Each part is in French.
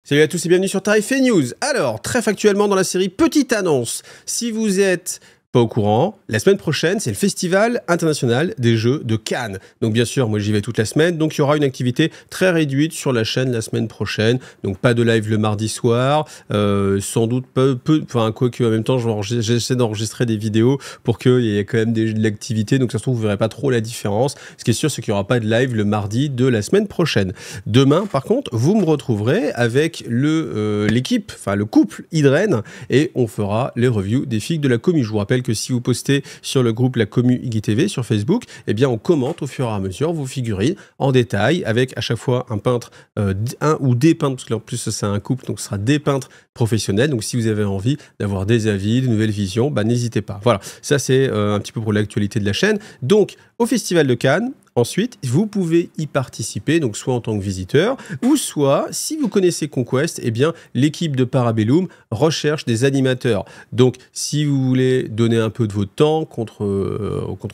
Salut à tous et bienvenue sur Tarif et News. Alors, très factuellement dans la série, petite annonce. Si vous êtes pas au courant, la semaine prochaine, c'est le Festival international des jeux de Cannes. Donc bien sûr, moi j'y vais toute la semaine, donc il y aura une activité très réduite sur la chaîne la semaine prochaine. Donc pas de live le mardi soir, sans doute enfin quoi que en même temps, j'essaie d'enregistrer des vidéos pour qu'il y ait quand même de l'activité, donc ça se trouve vous verrez pas trop la différence. Ce qui est sûr, c'est qu'il n'y aura pas de live le mardi de la semaine prochaine. Demain, par contre, vous me retrouverez avec l'équipe, enfin le couple Idren, et on fera les reviews des figues de la commu. Je vous rappelle que si vous postez sur le groupe La Commu IGTV sur Facebook, eh bien on commente au fur et à mesure vos figurines en détail avec à chaque fois un peintre, un ou des peintres, parce qu'en plus c'est un couple, donc ce sera des peintres professionnels. Donc si vous avez envie d'avoir des avis, de nouvelles visions, bah, n'hésitez pas. Voilà, ça c'est un petit peu pour l'actualité de la chaîne. Donc au Festival de Cannes, ensuite, vous pouvez y participer, donc soit en tant que visiteur, ou soit, si vous connaissez Conquest, eh bien, l'équipe de Parabellum recherche des animateurs. Donc, si vous voulez donner un peu de votre temps contre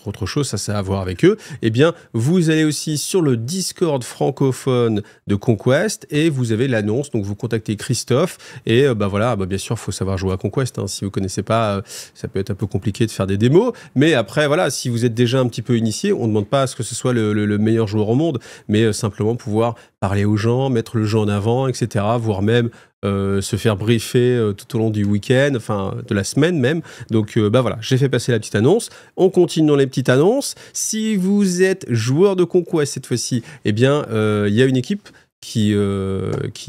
autre chose, ça a à voir avec eux, eh bien, vous allez aussi sur le Discord francophone de Conquest, et vous avez l'annonce, donc vous contactez Christophe, et voilà, bien sûr, il faut savoir jouer à Conquest, hein. Si vous ne connaissez pas, ça peut être un peu compliqué de faire des démos, mais après, voilà, si vous êtes déjà un petit peu initié, on ne demande pas à ce que ce soit le meilleur joueur au monde, mais simplement pouvoir parler aux gens, mettre le jeu en avant, etc., voire même se faire briefer tout au long du week-end, enfin de la semaine même. Donc voilà, j'ai fait passer la petite annonce. On continue dans les petites annonces. Si vous êtes joueur de Conquest cette fois-ci, eh bien il y a une équipe qui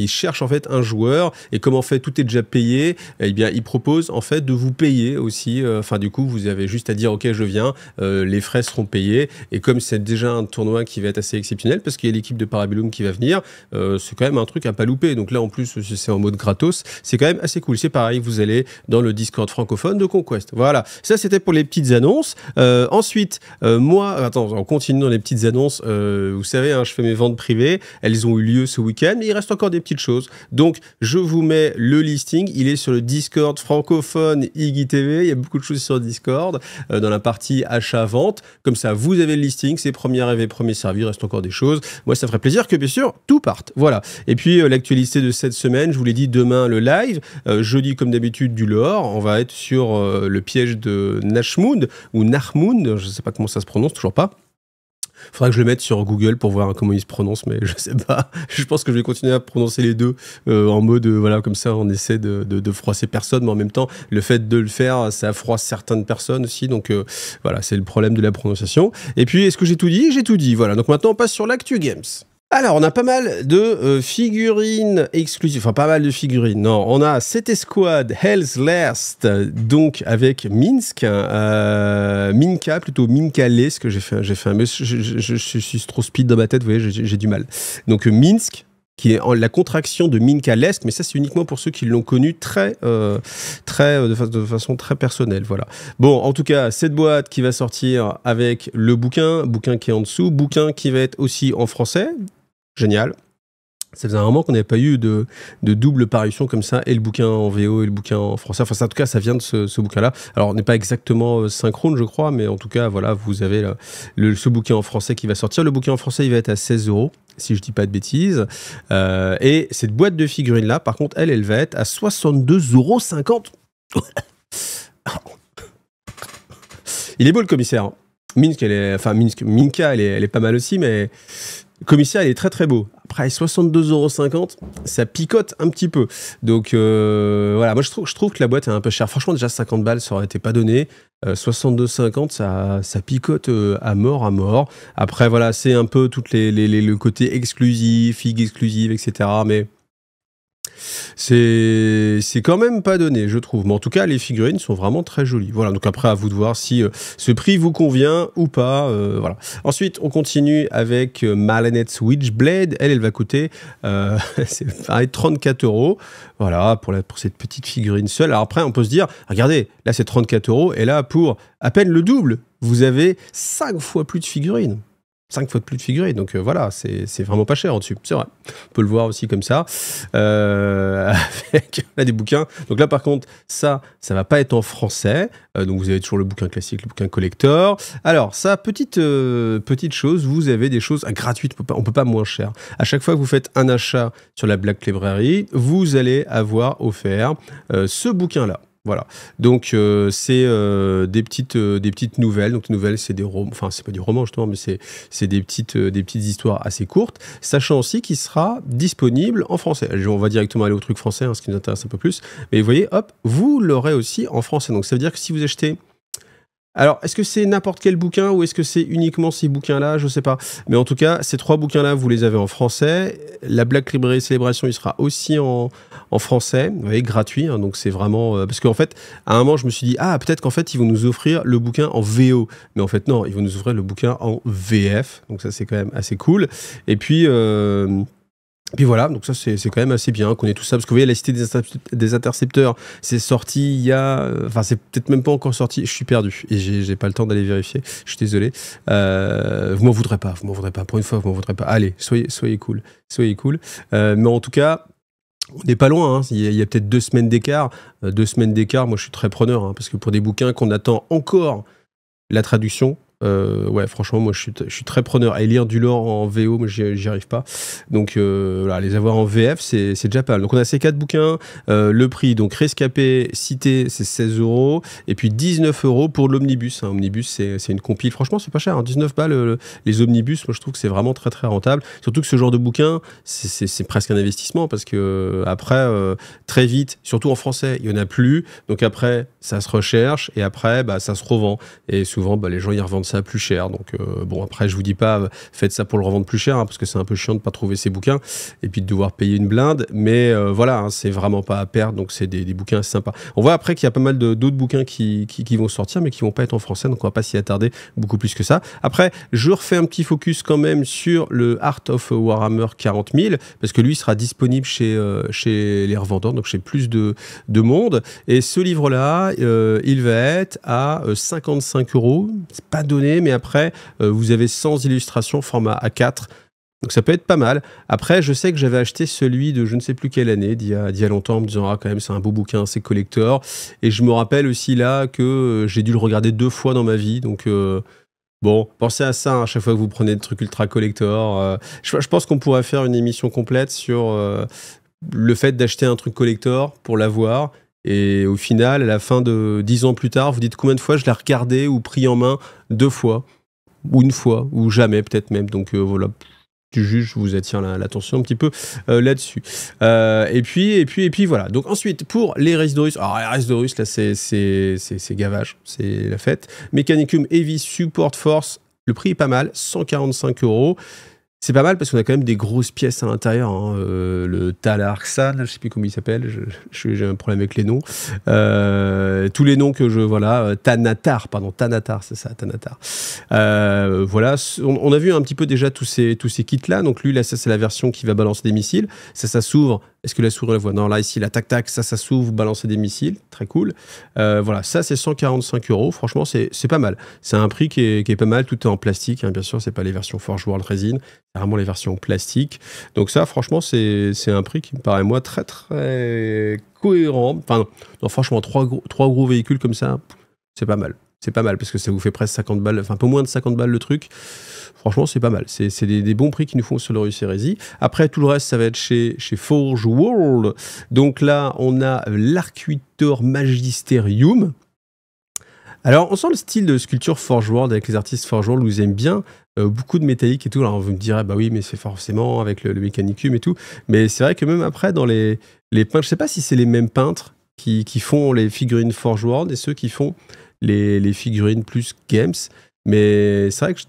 cherche en fait un joueur, et comme en fait tout est déjà payé, eh bien il propose en fait de vous payer aussi, enfin du coup vous avez juste à dire ok je viens, les frais seront payés, et comme c'est déjà un tournoi qui va être assez exceptionnel parce qu'il y a l'équipe de Parabellum qui va venir, c'est quand même un truc à pas louper. Donc là en plus c'est en mode gratos, c'est quand même assez cool. C'est pareil, vous allez dans le Discord francophone de Conquest. Voilà, ça c'était pour les petites annonces. Ensuite on continue dans les petites annonces. Vous savez, hein, je fais mes ventes privées, elles ont eu lieu ce week-end, mais il reste encore des petites choses. Donc, je vous mets le listing. Il est sur le Discord francophone IGTV. Il y a beaucoup de choses sur Discord, dans la partie achat-vente. Comme ça, vous avez le listing. C'est premier arrivé, premier servi. Il reste encore des choses. Moi, ça ferait plaisir que, bien sûr, tout parte. Voilà. Et puis, l'actualité de cette semaine, je vous l'ai dit, demain, le live. Jeudi, comme d'habitude, du lore. On va être sur le piège de Nashmund, ou Narmund. Je ne sais pas comment ça se prononce, toujours pas. Faudra que je le mette sur Google pour voir comment il se prononce, mais je sais pas. Je pense que je vais continuer à prononcer les deux en mode, voilà, comme ça, on essaie de froisser personne, mais en même temps, le fait de le faire, ça froisse certaines personnes aussi, donc voilà, c'est le problème de la prononciation. Et puis, est-ce que j'ai tout dit? J'ai tout dit, voilà. Donc maintenant, on passe sur l'Actu Games. Alors, on a pas mal de figurines exclusives, enfin pas mal de figurines, non, on a cette escouade Hell's Last, donc avec Minsk, Minka, plutôt Minka-les, que j'ai fait je suis trop speed dans ma tête, vous voyez, j'ai du mal. Donc Minsk, qui est la contraction de Minka-l'esque, mais ça c'est uniquement pour ceux qui l'ont connu de façon très personnelle, voilà. Bon, en tout cas, cette boîte qui va sortir avec le bouquin qui est en dessous, bouquin qui va être aussi en français, génial. Ça faisait un moment qu'on n'avait pas eu de double parution comme ça, et le bouquin en VO et le bouquin en français. Enfin, en tout cas, ça vient de ce bouquin-là. Alors, on n'est pas exactement synchrone, je crois, mais en tout cas, voilà, vous avez ce bouquin en français qui va sortir. Le bouquin en français, il va être à 16 €, si je dis pas de bêtises. Et cette boîte de figurines-là, par contre, elle va être à 62,50 €. Il est beau, le commissaire, hein. Minka, elle est pas mal aussi, mais le commissaire, il est très très beau. Après, 62,50 €, ça picote un petit peu. Donc voilà, moi je trouve que la boîte est un peu chère. Franchement, déjà 50 balles, ça aurait été pas donné. 62,50 €, ça picote à mort. Après, voilà, c'est un peu tout le côté exclusif, figue exclusive, etc. Mais c'est quand même pas donné, je trouve. Mais en tout cas, les figurines sont vraiment très jolies. Voilà, donc après, à vous de voir si ce prix vous convient ou pas. Voilà. Ensuite, on continue avec Malenet's Witchblade. Elle va coûter c'est pareil, 34 €. Voilà, pour cette petite figurine seule. Alors après, on peut se dire, regardez, là c'est 34 €, et là, pour à peine le double, vous avez 5 fois plus de figurines. 5 fois de plus de figurines. Donc voilà, c'est vraiment pas cher en dessus. C'est vrai. On peut le voir aussi comme ça. Avec là, des bouquins. Donc là, par contre, ça va pas être en français. Donc vous avez toujours le bouquin classique, le bouquin collector. Alors, ça, petite chose, vous avez des choses gratuites. On peut pas moins cher. À chaque fois que vous faites un achat sur la Black Library, vous allez avoir offert ce bouquin-là. Voilà, donc c'est des petites nouvelles. Donc les nouvelles, c'est des romans, enfin c'est pas du roman justement, mais c'est des petites histoires assez courtes, sachant aussi qu'il sera disponible en français. On va directement aller au truc français, hein, ce qui nous intéresse un peu plus. Mais vous voyez, hop, vous l'aurez aussi en français. Donc ça veut dire que si vous achetez... Alors, est-ce que c'est n'importe quel bouquin ou est-ce que c'est uniquement ces bouquins-là? Je sais pas. Mais en tout cas, ces 3 bouquins-là, vous les avez en français. La Black Library Celebration, il sera aussi en français. Vous voyez, gratuit. Hein, donc, c'est vraiment... parce qu'en fait, à un moment, je me suis dit, peut-être qu'en fait, ils vont nous offrir le bouquin en VO. Mais en fait, non, ils vont nous offrir le bouquin en VF. Donc, ça, c'est quand même assez cool. Et puis... Puis voilà, donc ça c'est quand même assez bien qu'on ait tout ça, parce que vous voyez la cité des intercepteurs, c'est sorti il y a... Enfin c'est peut-être même pas encore sorti, je suis perdu, et j'ai pas le temps d'aller vérifier, je suis désolé. Vous m'en voudrez pas, pour une fois vous m'en voudrez pas. Allez, soyez cool. Mais en tout cas... On n'est pas loin, hein. Il y a peut-être 2 semaines d'écart. 2 semaines d'écart, moi je suis très preneur, hein, parce que pour des bouquins qu'on attend encore la traduction... ouais, franchement, moi je suis très preneur. Et lire du lore en VO, moi j'y arrive pas. Donc voilà, les avoir en VF, c'est déjà pas mal. Donc on a ces 4 bouquins. Le prix, donc Rescapé, Cité, c'est 16 €. Et puis 19 € pour l'omnibus. Hein. Omnibus, c'est une compile. Franchement, c'est pas cher. Hein. 19 balles, les omnibus, moi je trouve que c'est vraiment très très rentable. Surtout que ce genre de bouquin, c'est presque un investissement parce que après, très vite, surtout en français, il y en a plus. Donc après, ça se recherche et après, ça se revend. Et souvent, les gens y revendent ça plus cher. Donc bon, après je vous dis pas faites ça pour le revendre plus cher, hein, parce que c'est un peu chiant de pas trouver ces bouquins et puis de devoir payer une blinde, mais voilà, hein, c'est vraiment pas à perdre. Donc c'est des bouquins assez sympas. On voit après qu'il y a pas mal d'autres bouquins qui vont sortir mais qui vont pas être en français, donc on va pas s'y attarder beaucoup plus que ça. Après je refais un petit focus quand même sur le Art of Warhammer 40 000 parce que lui sera disponible chez les revendeurs, donc chez plus de monde, et ce livre là il va être à 55 €. C'est pas donné, mais après, vous avez 100 illustrations format A4. Donc ça peut être pas mal. Après, je sais que j'avais acheté celui de je ne sais plus quelle année, d'il y a longtemps, en me disant, quand même, c'est un beau bouquin, c'est collector. Et je me rappelle aussi là que j'ai dû le regarder 2 fois dans ma vie. Donc, bon, pensez à ça, hein, à chaque fois que vous prenez des trucs ultra collector. Je pense qu'on pourrait faire une émission complète sur le fait d'acheter un truc collector pour l'avoir. Et au final, à la fin de 10 ans plus tard, vous dites combien de fois je l'ai regardé ou pris en main 2 fois, ou 1 fois, ou jamais peut-être même. Donc voilà, du juge, je vous attire l'attention un petit peu là-dessus. Et puis voilà. Donc ensuite, pour les Races d'Horus, alors les Races d'Horus, là c'est gavage, c'est la fête. Mechanicum Heavy Support Force, le prix est pas mal, 145 €. C'est pas mal parce qu'on a quand même des grosses pièces à l'intérieur. Hein. Le Talarxan, je sais plus comment il s'appelle, j'ai un problème avec les noms. Tous les noms que voilà, Thanatar, c'est ça, Thanatar. Voilà, on a vu un petit peu déjà tous ces kits-là. Donc lui, là, ça c'est la version qui va balancer des missiles. Ça s'ouvre. Est-ce que la souris la voit? Non, là, ici, la tac-tac, ça s'ouvre, balancer des missiles. Très cool. Voilà, ça, c'est 145 €. Franchement, c'est pas mal. C'est un prix qui est pas mal. Tout est en plastique. Hein. Bien sûr, c'est pas les versions Forge World Resin. C'est vraiment les versions plastiques. Donc ça, franchement, c'est un prix qui me paraît, moi, très, très cohérent. Enfin, non, franchement, trois gros véhicules comme ça, c'est pas mal. C'est pas mal parce que ça vous fait presque 50 balles, enfin un peu moins de 50 balles le truc. Franchement, c'est pas mal. C'est des bons prix qu'ils nous font sur l'Horus Heresy. Après, tout le reste, ça va être chez Forge World. Donc là, on a l'Arcuitor Magisterium. Alors, on sent le style de sculpture Forge World avec les artistes Forge World, vous aiment bien beaucoup de métallique et tout. Alors, vous me direz, bah oui, mais c'est forcément avec le Mechanicum et tout. Mais c'est vrai que même après, dans les peintres, je sais pas si c'est les mêmes peintres qui font les figurines Forge World et ceux qui font les figurines plus games, mais c'est vrai que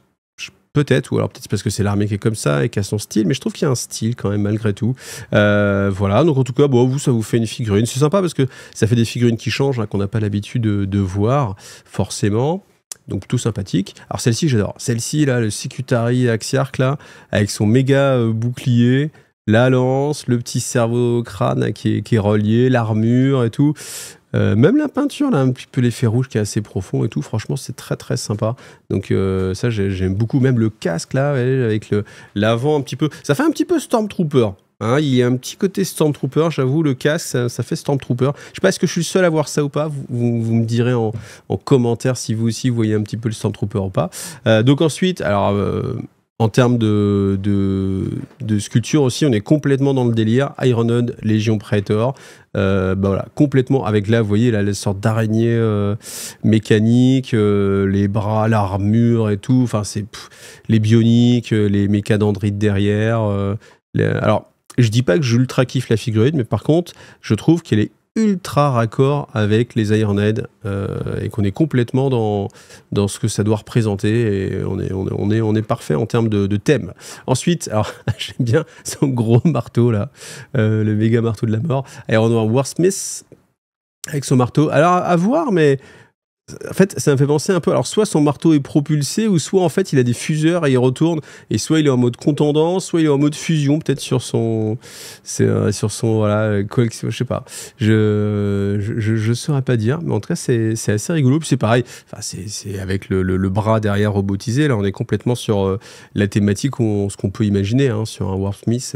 peut-être, ou alors peut-être parce que c'est l'armée qui est comme ça et qui a son style, mais je trouve qu'il y a un style quand même malgré tout. Voilà, donc en tout cas, bon, ça vous fait une figurine. C'est sympa parce que ça fait des figurines qui changent, hein, qu'on n'a pas l'habitude de voir forcément. Donc tout sympathique. Alors celle-ci, j'adore. Celle-ci, là, le Secutari Axiarch, là, avec son méga bouclier, la lance, le petit cerveau crâne qui est relié, l'armure et tout. Même la peinture, là, un petit peu l'effet rouge qui est assez profond et tout, franchement, c'est très très sympa. Donc ça, j'aime beaucoup. Même le casque, là, ouais, avec l'avant un petit peu. Ça fait un petit peu Stormtrooper. Hein, il y a un petit côté Stormtrooper, j'avoue, le casque, ça fait Stormtrooper. Je sais pas, est-ce que je suis le seul à voir ça ou pas? Vous me direz en commentaire si vous aussi vous voyez un petit peu le Stormtrooper ou pas. Donc ensuite, alors... en termes de sculpture aussi, on est complètement dans le délire. Ironhead, Légion Praetor. Voilà, complètement avec là, vous voyez, là, les sortes d'araignées mécaniques, les bras, l'armure et tout. Enfin, c'est les bioniques, les mécadendrites derrière. Alors, je dis pas que j'ultra kiffe la figurine, mais par contre, je trouve qu'elle est ultra raccord avec les Ironhead et qu'on est complètement dans ce que ça doit représenter et on est parfait en termes de thème. Ensuite, alors j'aime bien son gros marteau là, le méga marteau de la mort, Iron Warsmith avec son marteau. Alors à voir, mais en fait, ça me fait penser un peu. Alors, soit son marteau est propulsé, ou soit en fait il a des fuseurs et il retourne. Et soit il est en mode contendant, soit il est en mode fusion, peut-être sur son voilà collection. Je sais pas. Je saurais pas dire, mais en tout cas c'est assez rigolo. Puis c'est pareil. Enfin, c'est avec le bras derrière robotisé. Là, on est complètement sur la thématique, ce qu'on peut imaginer hein, sur un Warsmith.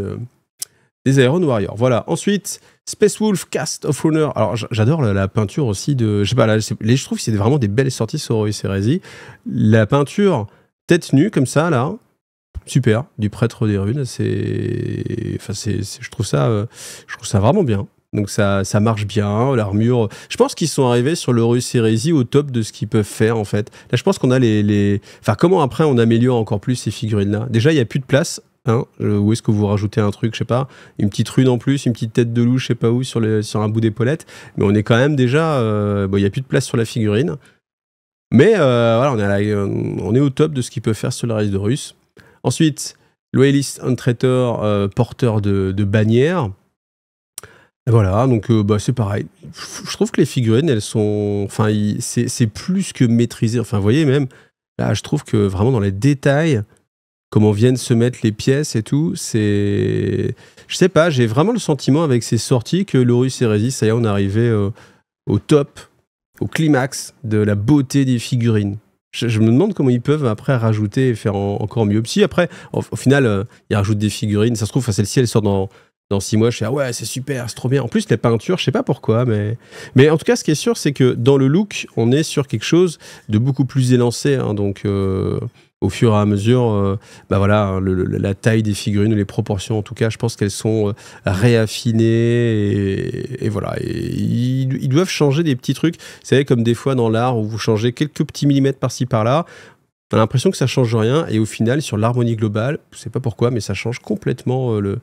Des Iron Warriors. Voilà. Ensuite, Space Wolf Cast of Runner. Alors, j'adore la peinture aussi de. Je sais pas, là, je trouve que c'est vraiment des belles sorties sur Horus Heresy. La peinture tête nue, comme ça, là. Super. Du prêtre des runes. Je trouve ça vraiment bien. Donc, ça marche bien. L'armure. Je pense qu'ils sont arrivés sur l'Horus Heresy au top de ce qu'ils peuvent faire, en fait. Là, je pense qu'on a Enfin, comment après on améliore encore plus ces figurines-là? Déjà, il n'y a plus de place. Hein, où est-ce que vous rajoutez un truc, je sais pas, une petite rune en plus, une petite tête de loup, je sais pas où, sur un bout d'épaulette, mais on est quand même déjà, il n'y a plus de place sur la figurine, mais voilà, on est au top de ce qu'il peut faire sur le reste de Horus. Ensuite, Loyalist Entreator, porteur de bannière. Et voilà, donc c'est pareil. Je trouve que les figurines, elles sont, enfin, c'est plus que maîtrisé. Enfin, vous voyez même, là, je trouve que vraiment dans les détails, comment viennent se mettre les pièces et tout, c'est... Je sais pas, j'ai vraiment le sentiment avec ces sorties que l'Horus Heresy, ça y est, on est arrivé au top, au climax de la beauté des figurines. Je me demande comment ils peuvent après rajouter et faire encore mieux. Si après, au final, ils rajoutent des figurines, ça se trouve, celle-ci, elle sort dans 6 mois, je fais ah ouais, c'est super, c'est trop bien. En plus, les peintures, je sais pas pourquoi, mais en tout cas, ce qui est sûr, c'est que dans le look, on est sur quelque chose de beaucoup plus élancé, hein, donc... au fur et à mesure, voilà, la taille des figurines, les proportions en tout cas, je pense qu'elles sont réaffinées et voilà. Et ils doivent changer des petits trucs. Vous savez, comme des fois dans l'art où vous changez quelques petits millimètres par-ci par-là, on a l'impression que ça change rien et au final, sur l'harmonie globale, je sais pas pourquoi, mais ça change complètement le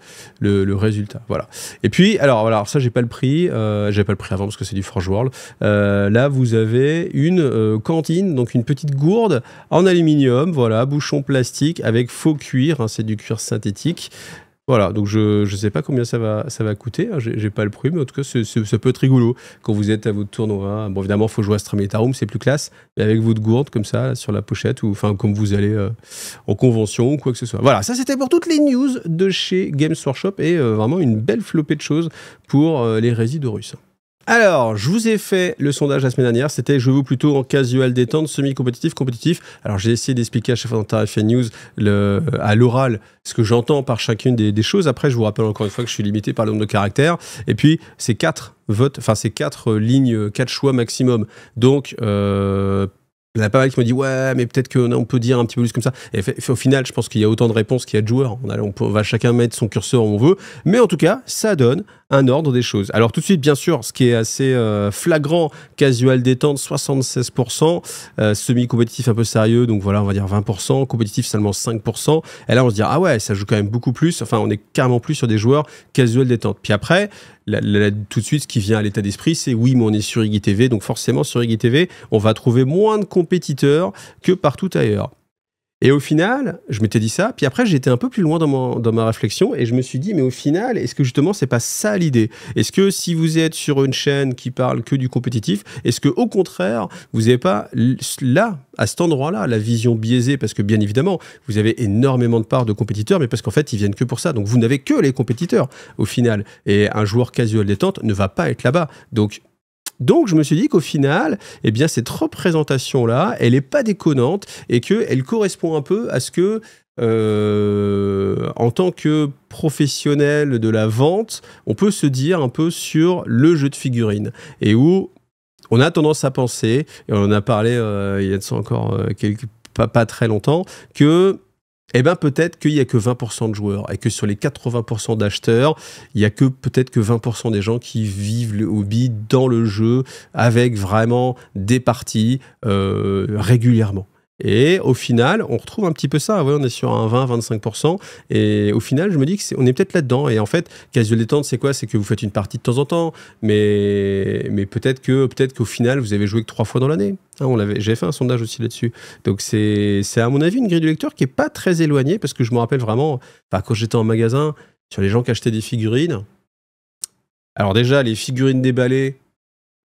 résultat. Voilà. Et puis, alors ça, j'ai pas le prix. J'avais pas le prix avant parce que c'est du Forge World. Là, vous avez une cantine, donc une petite gourde en aluminium, voilà, bouchon plastique avec faux cuir, hein, c'est du cuir synthétique. Voilà, donc je sais pas combien ça va coûter, hein, j'ai pas le prix, mais en tout cas, ça peut être rigolo quand vous êtes à votre tournoi. Bon, évidemment, il faut jouer à Stramelitarum, c'est plus classe, mais avec votre gourde comme ça, sur la pochette, ou enfin, comme vous allez en convention ou quoi que ce soit. Voilà, ça c'était pour toutes les news de chez Games Workshop et vraiment une belle flopée de choses pour les résidus russes. Alors, je vous ai fait le sondage la semaine dernière, c'était jouez-vous plutôt en casual détente, semi-compétitif, compétitif. Alors, j'ai essayé d'expliquer à chaque fois dans Tarifia News à l'oral ce que j'entends par chacune des choses. Après, je vous rappelle encore une fois que je suis limité par le nombre de caractères. Et puis, c'est 4 votes, enfin, c'est 4 lignes, 4 choix maximum. Donc, il y en a pas mal qui m'ont dit ouais, mais peut-être qu'on peut dire un petit peu plus comme ça. Et au final, je pense qu'il y a autant de réponses qu'il y a de joueurs. On va chacun mettre son curseur où on veut. Mais en tout cas, ça donne un ordre des choses. Alors tout de suite, bien sûr, ce qui est assez flagrant, casual détente, 76%, semi-compétitif un peu sérieux, donc voilà, on va dire 20%, compétitif seulement 5%. Et là, on se dit, ah ouais, ça joue quand même beaucoup plus. Enfin, on est carrément plus sur des joueurs casual détente. Puis après, tout de suite, ce qui vient à l'état d'esprit, c'est oui, mais on est sur IGTV, donc forcément, sur IGTV, on va trouver moins de compétiteurs que partout ailleurs. Et au final, je m'étais dit ça, puis après j'étais un peu plus loin dans ma réflexion et je me suis dit, mais au final, est-ce que justement c'est pas ça l'idée? Est-ce que si vous êtes sur une chaîne qui parle que du compétitif, est-ce que au contraire, vous n'avez pas là, à cet endroit-là, la vision biaisée? Parce que bien évidemment, vous avez énormément de parts de compétiteurs, mais parce qu'en fait, ils viennent que pour ça. Donc vous n'avez que les compétiteurs au final. Et un joueur casual détente ne va pas être là-bas. Donc Donc je me suis dit qu'au final, eh bien cette représentation-là, elle est pas déconnante et qu'elle correspond un peu à ce que, en tant que professionnel de la vente, on peut se dire un peu sur le jeu de figurines. Et où on a tendance à penser, et on en a parlé il y a de ça encore pas très longtemps, que eh ben peut-être qu'il n'y a que 20% de joueurs et que sur les 80% d'acheteurs, il n'y a que peut-être que 20% des gens qui vivent le hobby dans le jeu avec vraiment des parties régulièrement. Et au final, on retrouve un petit peu ça. Ouais, on est sur un 20-25%. Et au final, je me dis qu'on est peut-être là-dedans. Et en fait, casual détente, c'est quoi? C'est que vous faites une partie de temps en temps. Mais peut-être qu'au final, vous avez joué que 3 fois dans l'année. Hein, j'avais fait un sondage aussi là-dessus. Donc c'est à mon avis une grille de lecteur qui n'est pas très éloignée. Parce que je me rappelle vraiment, quand j'étais en magasin, sur les gens qui achetaient des figurines. Alors déjà, les figurines déballées,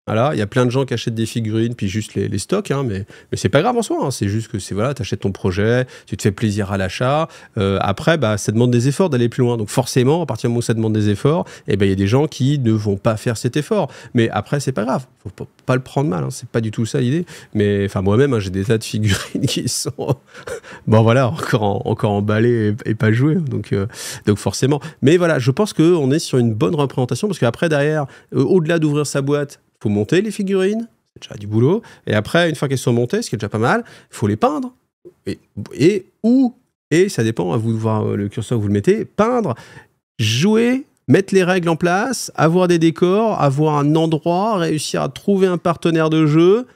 voilà, il y a plein de gens qui achètent des figurines, puis juste les stocks, hein, mais c'est pas grave en soi, hein, c'est juste que voilà, tu achètes ton projet, tu te fais plaisir à l'achat. Après, ça demande des efforts d'aller plus loin. Donc forcément, à partir du moment où ça demande des efforts, il y a des gens qui ne vont pas faire cet effort. Mais après, c'est pas grave, faut pas le prendre mal, hein, c'est pas du tout ça l'idée. Mais enfin, moi-même, hein, j'ai des tas de figurines qui sont encore emballées et pas jouées. Donc forcément. Mais voilà, je pense qu'on est sur une bonne représentation, parce qu'après, derrière, au-delà d'ouvrir sa boîte, il faut monter les figurines, c'est déjà du boulot. Et après, une fois qu'elles sont montées, ce qui est déjà pas mal, il faut les peindre. Et ça dépend, à vous de voir le curseur où vous le mettez, peindre, jouer, mettre les règles en place, avoir des décors, avoir un endroit, réussir à trouver un partenaire de jeu.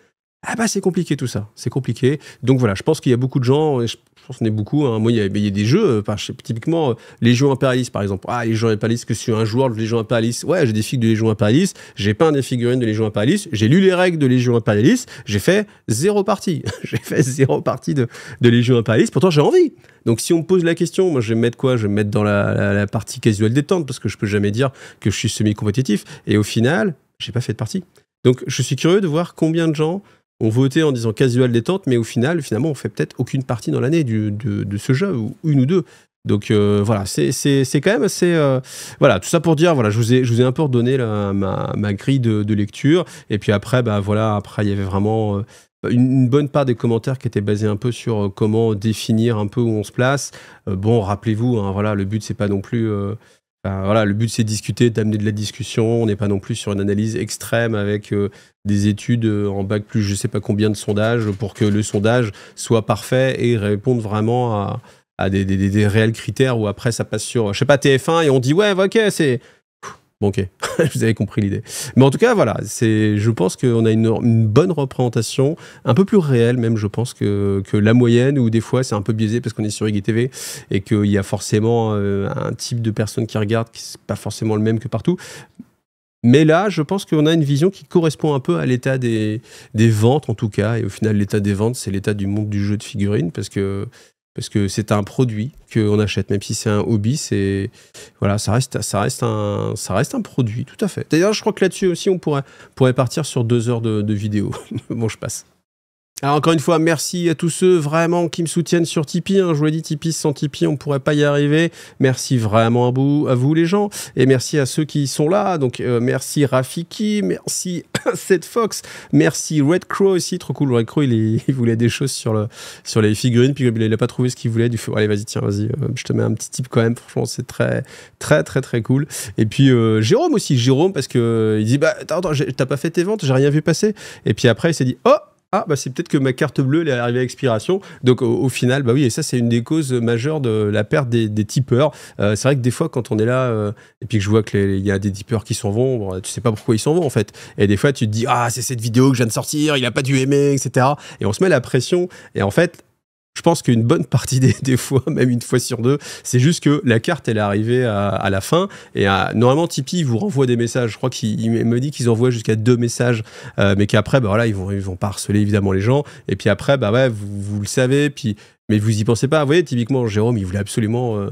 C'est compliqué tout ça, c'est compliqué. Donc voilà, je pense qu'il y a beaucoup de gens, et je pense qu'on est beaucoup, hein. Moi il y a des jeux, typiquement Légion Impérialiste par exemple. Légion Impérialiste, que je suis un joueur de Légion Impérialiste, ouais, j'ai des figues de Légion Impérialiste, j'ai peint des figurines de Légion Impérialiste, j'ai lu les règles de Légion Impérialiste, j'ai fait 0 partie. J'ai fait 0 partie de Légion Impérialiste, pourtant j'ai envie. Donc si on me pose la question, moi je vais me mettre quoi? Je vais me mettre dans la partie casual détente, parce que je peux jamais dire que je suis semi-compétitif, et au final, j'ai pas fait de partie. Donc je suis curieux de voir combien de gens ont voté en disant casual détente, mais au final, finalement, on fait peut-être aucune partie dans l'année de ce jeu, ou une ou deux. Donc voilà, c'est quand même assez... voilà, tout ça pour dire, voilà, je vous ai un peu redonné ma grille de lecture, et puis après, après, il y avait vraiment une bonne part des commentaires qui étaient basés un peu sur comment définir un peu où on se place. Rappelez-vous, hein, voilà, le but, c'est pas non plus... le but c'est de discuter, d'amener de la discussion. On n'est pas non plus sur une analyse extrême avec des études en bac plus je sais pas combien de sondages pour que le sondage soit parfait et réponde vraiment à des réels critères où après ça passe sur, je sais pas, TF1 et on dit ouais, ok, c'est... Bon, ok, vous avez compris l'idée. Mais en tout cas, voilà, je pense qu'on a une bonne représentation, un peu plus réelle même, je pense, que la moyenne, où des fois c'est un peu biaisé parce qu'on est sur IGTV et qu'il y a forcément un type de personnes qui regardent qui n'est pas forcément le même que partout. Mais là, je pense qu'on a une vision qui correspond un peu à l'état des ventes, en tout cas. Et au final, l'état des ventes, c'est l'état du monde du jeu de figurines, parce que c'est un produit qu'on achète, même si c'est un hobby, voilà, ça reste un produit, tout à fait. D'ailleurs, je crois que là-dessus aussi, on pourrait partir sur 2 heures de vidéo. Bon, je passe. Alors encore une fois, merci à tous ceux vraiment qui me soutiennent sur Tipeee, hein. Je vous l'ai dit, Tipeee, sans Tipeee, on ne pourrait pas y arriver. Merci vraiment à vous les gens, et merci à ceux qui sont là. Donc merci Rafiki, merci Seth Fox, merci Red Crow aussi, trop cool. Red Crow, il voulait des choses sur les figurines, puis il n'a pas trouvé ce qu'il voulait. Allez, vas-y, je te mets un petit tip quand même. Franchement, c'est très très très très cool. Et puis Jérôme aussi, parce que il dit attends, t'as pas fait tes ventes, j'ai rien vu passer. Et puis après, il s'est dit c'est peut-être que ma carte bleue elle est arrivée à expiration. Donc au final, oui, et ça c'est une des causes majeures de la perte des tipeurs. C'est vrai que des fois quand on est là et puis que je vois qu'il y a des tipeurs qui s'en vont, tu sais pas pourquoi ils s'en vont en fait. Et des fois tu te dis c'est cette vidéo que je viens de sortir, il a pas dû aimer, etc. Et on se met la pression. Et en fait, je pense qu'une bonne partie des fois, même une fois sur 2, c'est juste que la carte, elle est arrivée à la fin. Et normalement, Tipeee vous renvoie des messages. Je crois qu'il me dit qu'ils envoient jusqu'à 2 messages, mais qu'après, ils vont pas harceler évidemment les gens. Et puis après, vous le savez. Puis Mais vous y pensez pas. Vous voyez, typiquement, Jérôme, il voulait absolument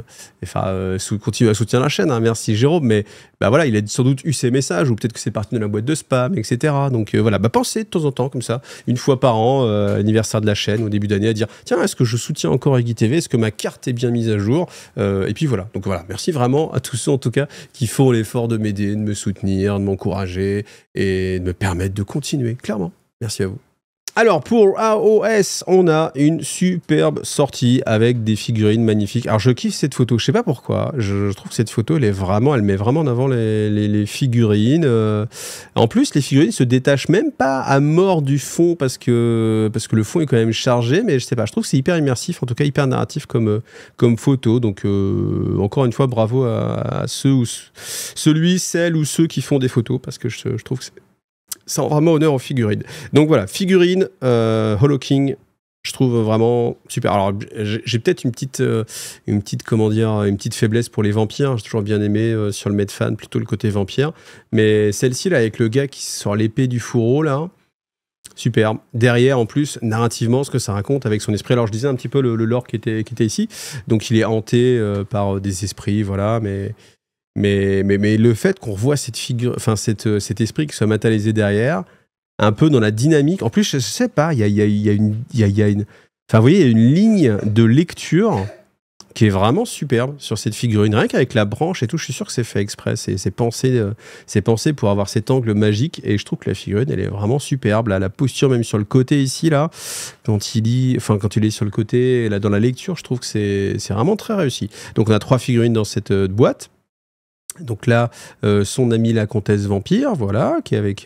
continuer à soutenir la chaîne. Hein. Merci, Jérôme. Mais bah, voilà, il a sans doute eu ses messages, ou peut-être que c'est parti de la boîte de spam, etc. Donc voilà, bah, pensez de temps en temps, comme ça, une fois par an, anniversaire de la chaîne, au début d'année, à dire tiens, est-ce que je soutiens encore Eggy TV? Est-ce que ma carte est bien mise à jour? Et puis voilà. Donc voilà, merci vraiment à tous ceux, en tout cas, qui font l'effort de m'aider, de me soutenir, de m'encourager et de me permettre de continuer. Clairement. Merci à vous. Alors, pour AOS, on a une superbe sortie avec des figurines magnifiques. Alors, je kiffe cette photo. Je sais pas pourquoi. Je trouve que cette photo, elle met vraiment en avant les figurines. En plus, les figurines se détachent même pas à mort du fond parce que le fond est quand même chargé. Mais je sais pas, je trouve que c'est hyper immersif, en tout cas hyper narratif comme photo. Donc, encore une fois, bravo à celle ou ceux qui font des photos parce que je trouve que ça rend vraiment honneur aux figurines. Donc voilà, figurines Holo King, je trouve vraiment super. Alors j'ai peut-être une petite faiblesse pour les vampires. J'ai toujours bien aimé sur le Medfan plutôt le côté vampire, mais celle-ci là avec le gars qui sort l'épée du fourreau là, superbe. Derrière en plus narrativement ce que ça raconte avec son esprit. Alors je disais un petit peu le lore qui était ici. Donc il est hanté par des esprits, voilà, mais le fait qu'on revoit cette figure, enfin cet esprit qui soit matérialisé derrière, un peu dans la dynamique. En plus, je sais pas, il y a une, enfin vous voyez, il y a une ligne de lecture qui est vraiment superbe sur cette figurine. Rien qu'avec la branche et tout, je suis sûr que c'est fait exprès. C'est pensé pour avoir cet angle magique. Et je trouve que la figurine, elle est vraiment superbe. Là, la posture même sur le côté ici, là, quand il est sur le côté, là dans la lecture, je trouve que c'est vraiment très réussi. Donc on a 3 figurines dans cette boîte. Donc là, son amie la comtesse vampire, voilà, qui est avec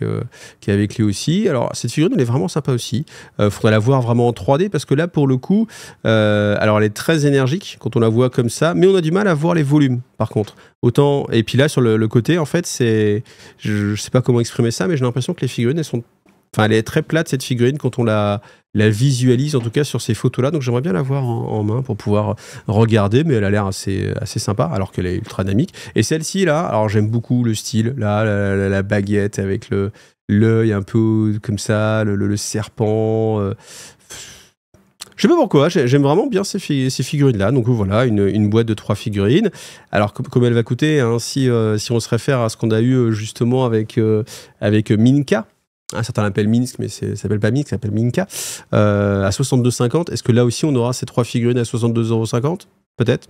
lui aussi. Alors cette figurine, elle est vraiment sympa aussi. Faudrait la voir vraiment en 3D parce que là, pour le coup, alors elle est très énergique quand on la voit comme ça, mais on a du mal à voir les volumes. Par contre, autant et puis là sur le côté, en fait, je sais pas comment exprimer ça, mais j'ai l'impression que les figurines, elle est très plate cette figurine quand on la visualise, en tout cas sur ces photos-là. Donc j'aimerais bien la voir en main pour pouvoir regarder, mais elle a l'air assez sympa, alors qu'elle est ultra dynamique. Et celle-ci, là, alors j'aime beaucoup le style, là, la baguette avec l'œil un peu comme ça, le serpent. Je sais pas pourquoi, j'aime vraiment bien ces figurines-là. Donc voilà, une boîte de 3 figurines. Alors comme elle va coûter, hein, si on se réfère à ce qu'on a eu justement avec Minka, certains l'appellent Minsk, mais ça s'appelle pas Minsk, ça s'appelle Minka, à 62,50. Est-ce que là aussi on aura ces 3 figurines à 62,50 €? Peut-être.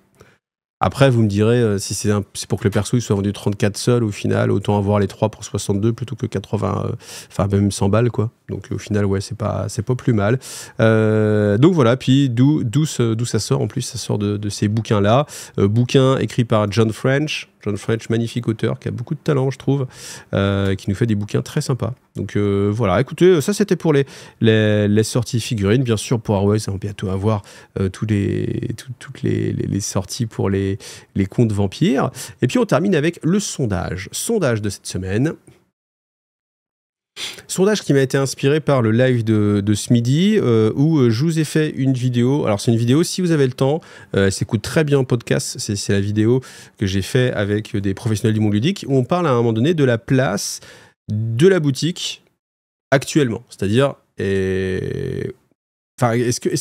Après, vous me direz, si c'est pour que le perso il soit vendu 34 seul, au final, autant avoir les 3 pour 62 plutôt que 80, enfin même 100 balles, quoi. Donc au final, ouais, c'est pas plus mal. Donc voilà, puis d'où ça sort, en plus, ça sort de ces bouquins-là. Bouquin écrit par John French, magnifique auteur, qui a beaucoup de talent, je trouve, qui nous fait des bouquins très sympas. Donc voilà, écoutez, ça c'était pour les sorties figurines. Bien sûr, pour AOS, on va bientôt avoir toutes les sorties pour les contes vampires. Et puis on termine avec le sondage. Sondage de cette semaine. Sondage qui m'a été inspiré par le live de ce midi où je vous ai fait une vidéo. Alors c'est une vidéo, si vous avez le temps, elle s'écoute très bien en podcast. C'est la vidéo que j'ai fait avec des professionnels du monde ludique où on parle à un moment donné de la place de la boutique actuellement. C'est-à-dire, est-ce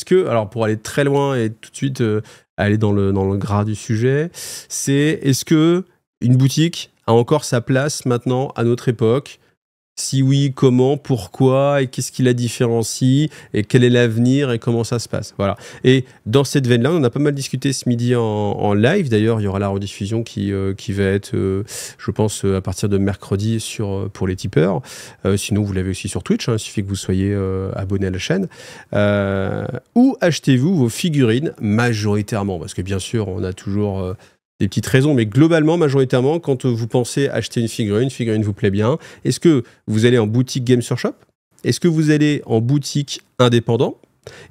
que, alors pour aller très loin et tout de suite aller dans le gras du sujet, est-ce que une boutique a encore sa place maintenant à notre époque? Si oui, comment, pourquoi, et qu'est-ce qui la différencie, et quel est l'avenir, et comment ça se passe. Voilà. Et dans cette veine-là, on en a pas mal discuté ce midi en live. D'ailleurs, il y aura la rediffusion qui va être, je pense, à partir de mercredi pour les tipeurs. Sinon, vous l'avez aussi sur Twitch, hein, il suffit que vous soyez abonné à la chaîne. Où achetez-vous vos figurines majoritairement? Parce que bien sûr, on a toujours... des petites raisons, mais globalement, majoritairement, quand vous pensez acheter une figurine vous plaît bien, est-ce que vous allez en boutique Games Workshop? Est-ce que vous allez en boutique indépendant?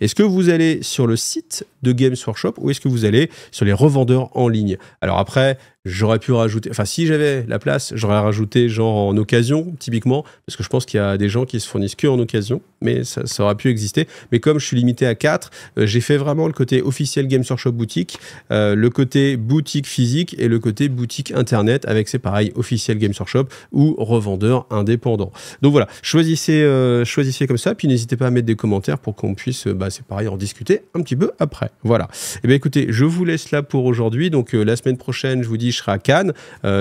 Est-ce que vous allez sur le site de Games Workshop ou est-ce que vous allez sur les revendeurs en ligne? Alors après, J'aurais pu rajouter, enfin si j'avais la place, j'aurais rajouté genre en occasion, typiquement, parce que je pense qu'il y a des gens qui se fournissent que en occasion, mais ça aurait pu exister. Mais comme je suis limité à 4, j'ai fait vraiment le côté officiel Games Workshop boutique, le côté boutique physique et le côté boutique internet avec, c'est pareil, officiel Games Workshop ou revendeur indépendant. Donc voilà, choisissez comme ça, puis n'hésitez pas à mettre des commentaires pour qu'on puisse, c'est pareil, en discuter un petit peu après. Voilà. Et bien écoutez, je vous laisse là pour aujourd'hui. Donc la semaine prochaine, je vous dis, je serai à Cannes.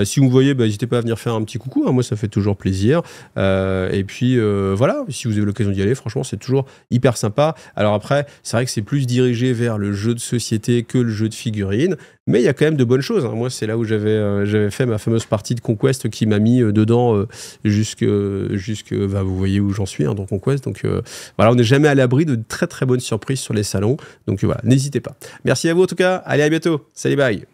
Si vous me voyez, n'hésitez pas à venir faire un petit coucou. Hein, moi, ça fait toujours plaisir. Et puis voilà, si vous avez l'occasion d'y aller, franchement, c'est toujours hyper sympa. Alors après, c'est vrai que c'est plus dirigé vers le jeu de société que le jeu de figurines. Mais il y a quand même de bonnes choses. Hein. Moi, c'est là où j'avais fait ma fameuse partie de Conquest qui m'a mis dedans jusque vous voyez où j'en suis, hein, dans Conquest. Donc voilà, on n'est jamais à l'abri de très très bonnes surprises sur les salons. Donc voilà, n'hésitez pas. Merci à vous en tout cas. Allez, à bientôt. Salut, bye.